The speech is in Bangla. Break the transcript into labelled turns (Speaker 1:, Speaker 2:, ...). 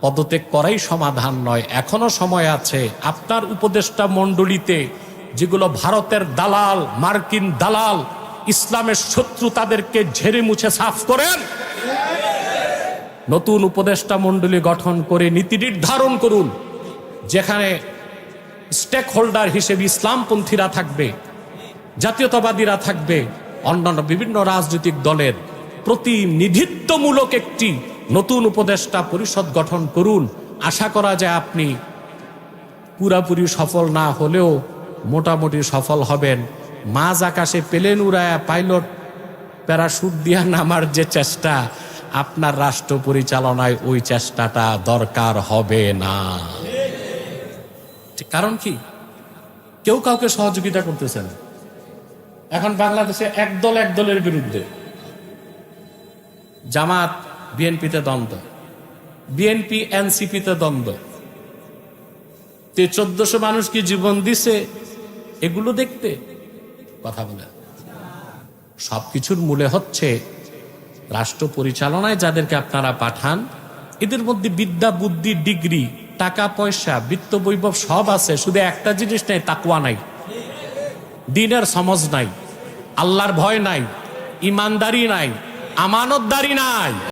Speaker 1: পদত্যাগ করাই সমাধান নয়। এখনো সময় আছে। আপনার উপদেষ্টা মণ্ডলীতে যেগুলো ভারতের দালাল, মার্কিন দালাল, ইসলামের শত্রু, তাদেরকে ঝেড়ে মুছে সাফ করেন। নতুন উপদেষ্টা মণ্ডলী গঠন করে নীতি নির্ধারণ করুন, যেখানে স্টেক হোল্ডার হিসেবে ইসলামপন্থীরা থাকবে, জাতীয়তাবাদীরা থাকবে, অন্যান্য বিভিন্ন রাজনৈতিক দলের প্রতিনিধিত্বমূলক একটি নতুন উপদেষ্টা পরিষদ গঠন করুন। আশা করা যায় আপনি পুরাপুরি সফল না হলেও মোটামুটি সফল হবেন। মাঝ আকাশে প্লেন উড়ায়া পাইলট প্যারাশুট দিয়া নামার যে চেষ্টা, আপনার রাষ্ট্র পরিচালনায় ওই চেষ্টাটা দরকার হবে না। কারণ কি? কেউ কাউকে সহযোগিতা করতেছে না। এখন বাংলাদেশে এক দলের বিরুদ্ধে। জামাত বিএনপিতে দ্বন্দ্ব, বিএনপি এনসিপিতে দ্বন্দ্ব। 1400 মানুষ কি জীবন দিছে এগুলো দেখতে? কথা বলে সবকিছুর মূলে হচ্ছে রাষ্ট্র পরিচালনায় যাদেরকে আপনারা পাঠান, এদের মধ্যে বিদ্যা, বুদ্ধি, ডিগ্রি, টাকা পয়সা, বিত্ত বৈভব সব আছে, শুধু একটা জিনিস নাই, তাকওয়া নাই, দ্বীনের সমঝ নাই, আল্লাহর ভয় নাই, ইমানদারি নাই, আমানতদারি নাই।